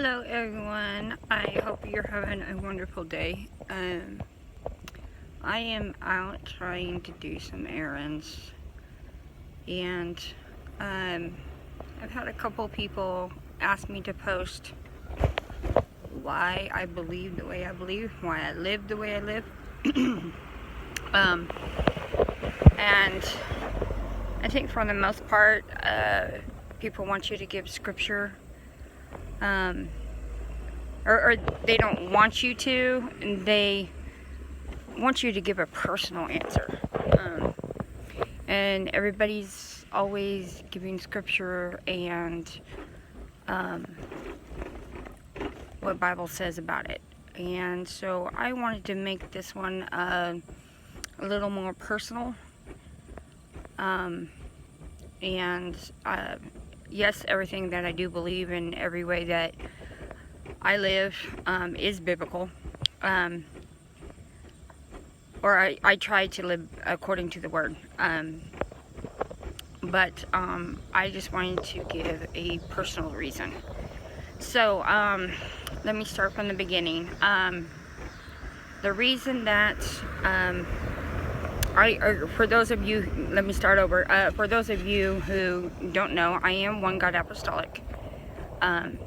Hello everyone, I hope you're having a wonderful day. I am out trying to do some errands, and I've had a couple people ask me to post why I believe the way I believe, why I live the way I live. And I think for the most part, people want you to give scripture, or they don't want you to, they want you to give a personal answer. And everybody's always giving scripture and what Bible says about it. And so I wanted to make this one a little more personal. Yes, everything that I do believe in, every way that I live is biblical. Or I try to live according to the Word. But I just wanted to give a personal reason. So, let me start from the beginning. The reason that for those of you, let me start over. For those of you who don't know, I am One God Apostolic. And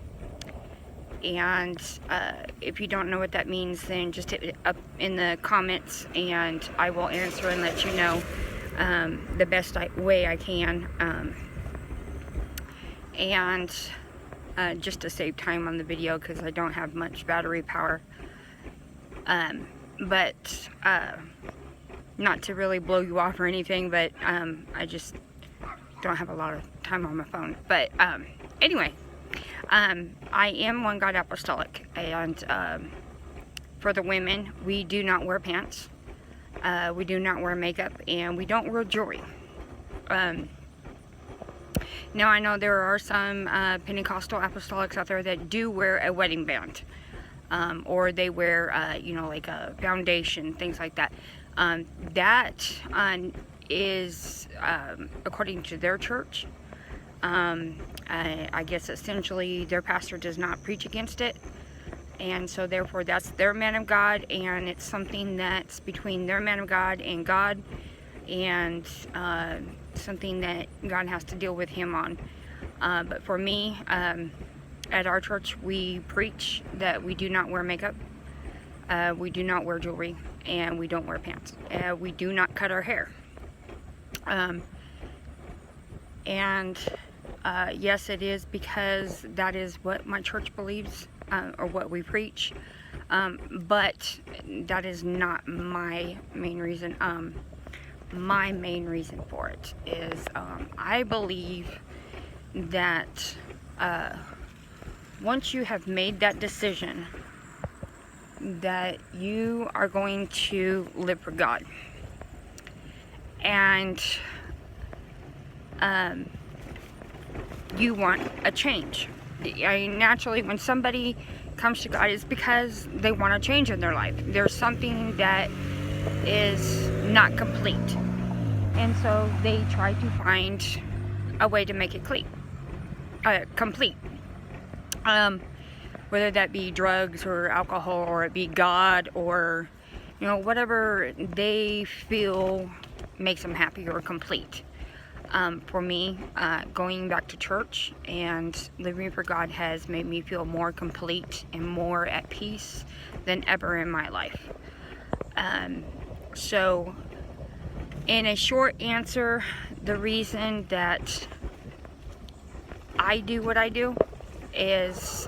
if you don't know what that means, then just hit it up in the comments and I will answer and let you know the best way I can. Just to save time on the video, because I don't have much battery power. But not to really blow you off or anything, but I just don't have a lot of time on my phone. But anyway, I am One God Apostolic, and for the women, we do not wear pants, we do not wear makeup, and we don't wear jewelry. Now I know there are some Pentecostal Apostolics out there that do wear a wedding band, or they wear, like a foundation, things like that. That is according to their church. I guess essentially their pastor does not preach against it, and so therefore that's their man of God, and it's something that's between their man of God and God, and something that God has to deal with him on. But for me, at our church, we preach that we do not wear makeup, we do not wear jewelry, and we don't wear pants. We do not cut our hair. Yes, it is because that is what my church believes, or what we preach, but that is not my main reason. My main reason for it is I believe that once you have made that decision that you are going to live for God, and you want a change. Naturally, when somebody comes to God, it's because they want a change in their life. There's something that is not complete, and so they try to find a way to make it complete. Whether that be drugs or alcohol, or it be God, or whatever they feel makes them happy or complete. For me, going back to church and living for God has made me feel more complete and more at peace than ever in my life. So, in a short answer, the reason that I do what I do is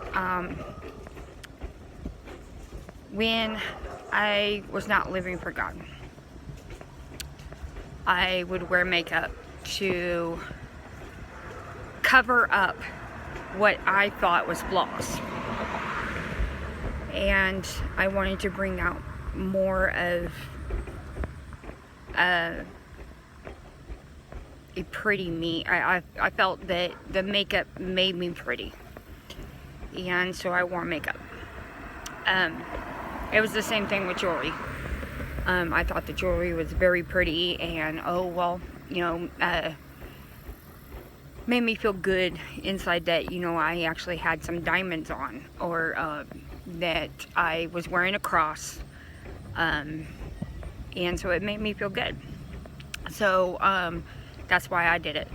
when I was not living for God, I would wear makeup to cover up what I thought was flaws, and I wanted to bring out more of a pretty me. I felt that the makeup made me pretty, and so I wore makeup. It was the same thing with jewelry. I thought the jewelry was very pretty, and made me feel good inside that, I actually had some diamonds on, or that I was wearing a cross. And so it made me feel good. So that's why I did it.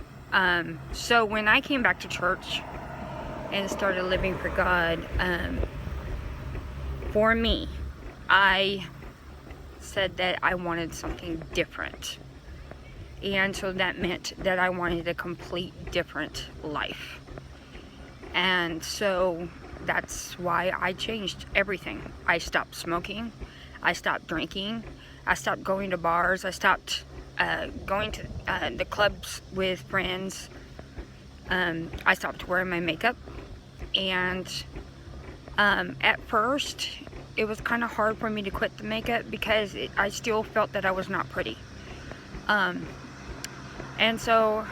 So when I came back to church and started living for God, for me, I said that I wanted something different. And so that meant that I wanted a complete different life. And so that's why I changed everything. I stopped smoking. I stopped drinking. I stopped going to bars. I stopped going to the clubs with friends. I stopped wearing my makeup. And at first, it was kind of hard for me to quit the makeup because I still felt that I was not pretty. And so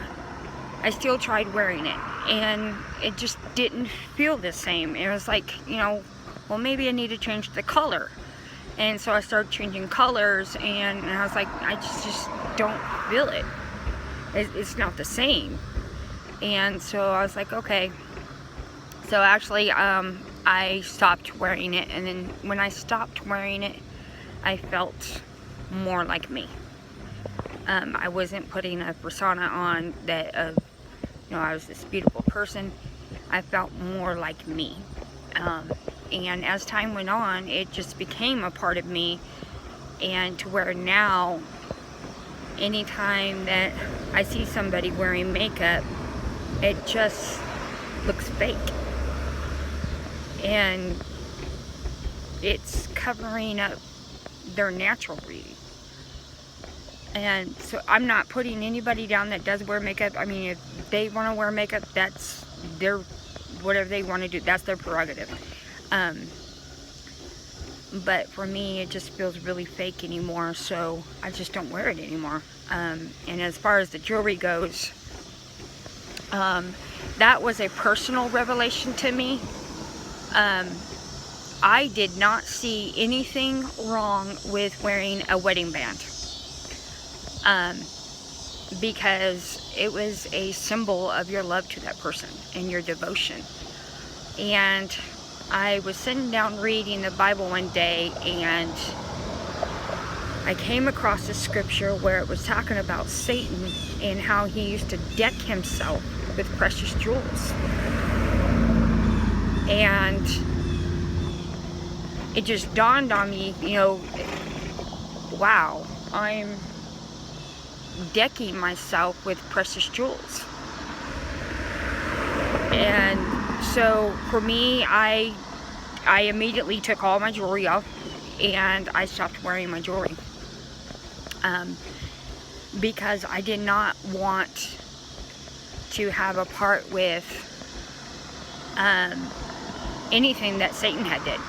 I still tried wearing it, and it just didn't feel the same. It was like, well, maybe I need to change the color. And so I started changing colors, and I was like, I just don't feel it. It's not the same. And so I was like, okay. So actually, I stopped wearing it, and then when I stopped wearing it, I felt more like me. I wasn't putting a persona on that I was this beautiful person. I felt more like me. And as time went on, it just became a part of me. And to where now, anytime that I see somebody wearing makeup, it just looks fake. And it's covering up their natural beauty. And so I'm not putting anybody down that does wear makeup. I mean, if they want to wear makeup, that's their, whatever they want to do, that's their prerogative. But for me, it just feels really fake anymore, so I just don't wear it anymore. And as far as the jewelry goes, that was a personal revelation to me. I did not see anything wrong with wearing a wedding band. Because it was a symbol of your love to that person and your devotion. And I was sitting down reading the Bible one day, and I came across a scripture where it was talking about Satan and how he used to deck himself with precious jewels. And it just dawned on me, wow, I'm decking myself with precious jewels. And so for me, I immediately took all my jewelry off, and I stopped wearing my jewelry, because I did not want to have a part with anything that Satan had did.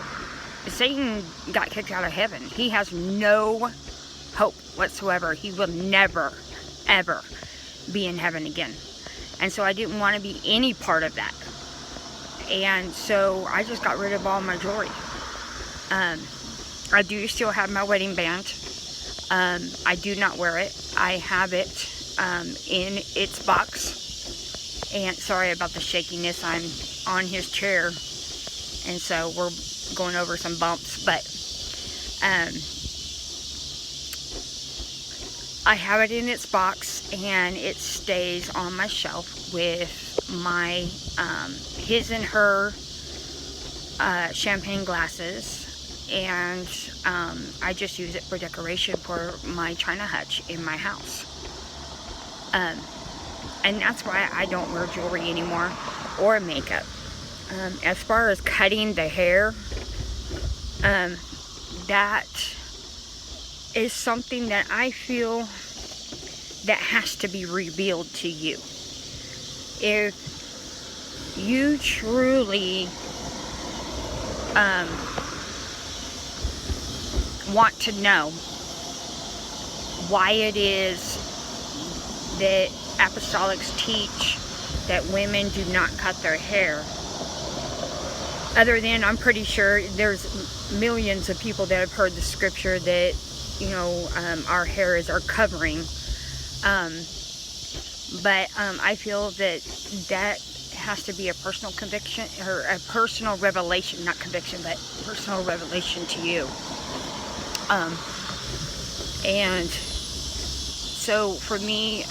Satan got kicked out of heaven. He has no hope whatsoever. He will never, ever be in heaven again. And so I didn't want to be any part of that. And so I just got rid of all my jewelry. I do still have my wedding band. I do not wear it. I have it in its box. And sorry about the shakiness. I'm on his chair, and so we're going over some bumps. But I have it in its box, and it stays on my shelf with my his and her champagne glasses, and I just use it for decoration for my china hutch in my house. And that's why I don't wear jewelry anymore or makeup. As far as cutting the hair, that is something that I feel that has to be revealed to you. If you truly want to know why it is that Apostolics teach that women do not cut their hair, other than, I'm pretty sure there's millions of people that have heard the scripture that, our hair is our covering. But I feel that that has to be a personal conviction, or a personal revelation, not conviction, but personal revelation to you. And so for me,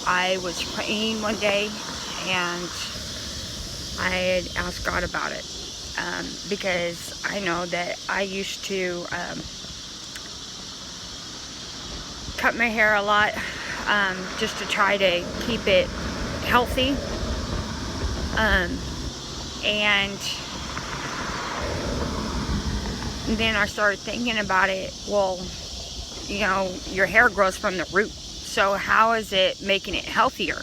I was praying one day, and I had asked God about it, because I know that I used to cut my hair a lot, just to try to keep it healthy, and then I started thinking about it. Well, you know, your hair grows from the root, so how is it making it healthier?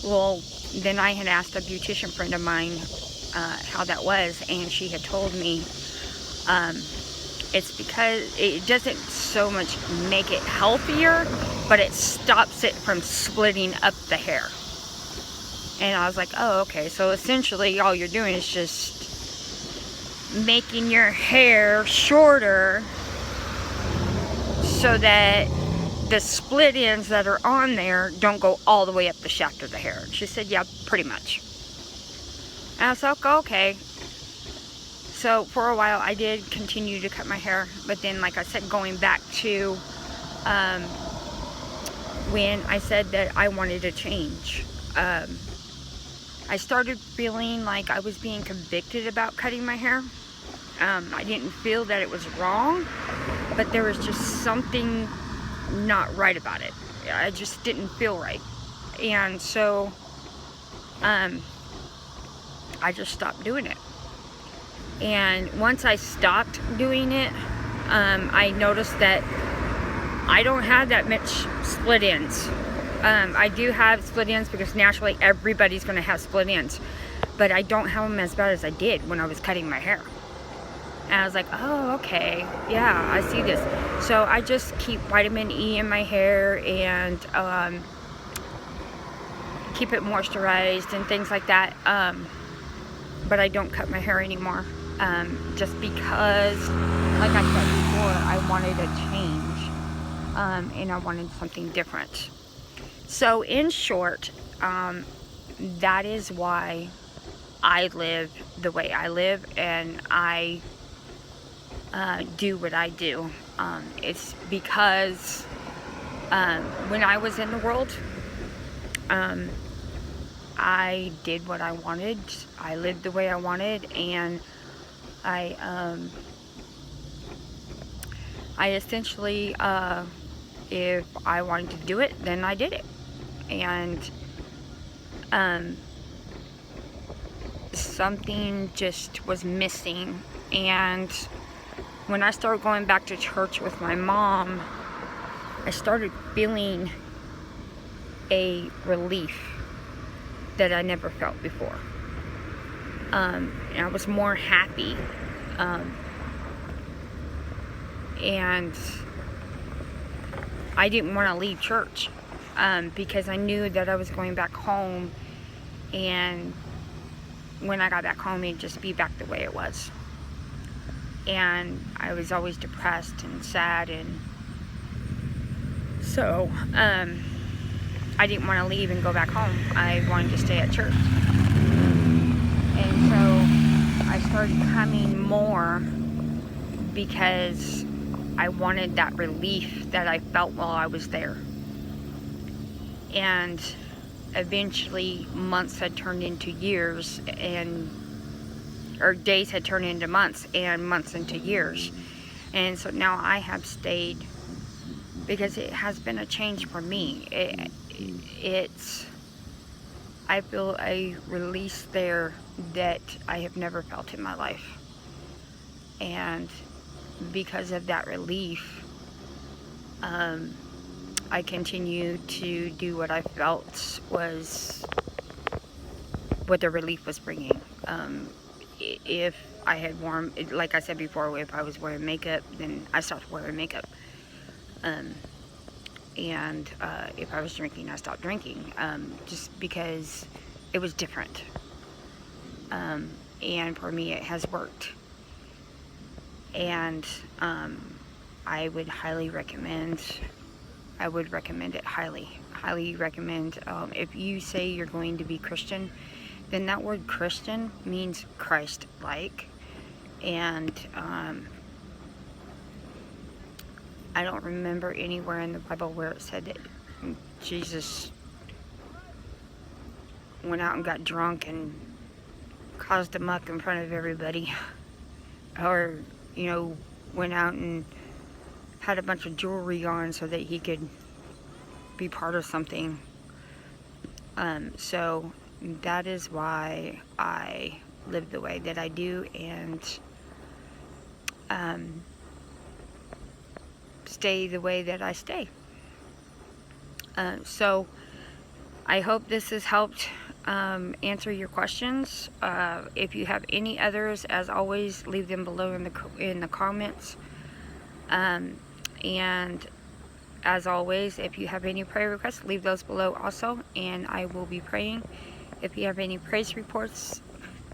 Well, then I had asked a beautician friend of mine how that was, and she had told me it's because it doesn't so much make it healthier, but it stops it from splitting up the hair. And I was like, oh, okay, so essentially all you're doing is just making your hair shorter so that the split ends that are on there don't go all the way up the shaft of the hair. She said, yeah, pretty much. And I was like, okay. So for a while I did continue to cut my hair, but then, like I said, going back to when I said that I wanted to change, I started feeling like I was being convicted about cutting my hair. I didn't feel that it was wrong, but there was just something not right about it. I just didn't feel right. And so I just stopped doing it. And once I stopped doing it, I noticed that I don't have that much split ends. I do have split ends because naturally everybody's going to have split ends, but I don't have them as bad as I did when I was cutting my hair. And I was like, oh, okay, yeah, I see this. So I just keep vitamin E in my hair and keep it moisturized and things like that. But I don't cut my hair anymore, just because, like I said before, I wanted a change, and I wanted something different. So in short, that is why I live the way I live, and I do what I do. It's because when I was in the world, I did what I wanted, I lived the way I wanted, and I essentially, if I wanted to do it, then I did it. And something just was missing. And when I started going back to church with my mom, I started feeling a relief that I never felt before. And I was more happy. And I didn't want to leave church, because I knew that I was going back home, and when I got back home, it'd just be back the way it was. And I was always depressed and sad, and so I didn't want to leave and go back home. I wanted to stay at church. And so I started coming more because I wanted that relief that I felt while I was there. And eventually months had turned into years, or days had turned into months, and months into years. And so now I have stayed because it has been a change for me. I feel a release there that I have never felt in my life. And because of that relief, I continue to do what I felt was what the relief was bringing. If I had worn, like I said before, if I was wearing makeup, then I stopped wearing makeup. And if I was drinking, I stopped drinking, just because it was different. And for me, it has worked. And I would highly recommend I would recommend it highly recommend. If you say you're going to be Christian, then that word Christian means Christ-like, and I don't remember anywhere in the Bible where it said that Jesus went out and got drunk and caused a muck in front of everybody, or, you know, went out and had a bunch of jewelry on so that he could be part of something. So that is why I live the way that I do, and stay the way that I stay. So I hope this has helped answer your questions. If you have any others, as always, leave them below in the comments. And as always, if you have any prayer requests, leave those below also, and I will be praying. If you have any praise reports,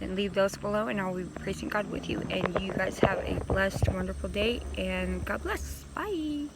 then leave those below, and I'll be praising God with you. And you guys have a blessed, wonderful day, and God bless. Bye.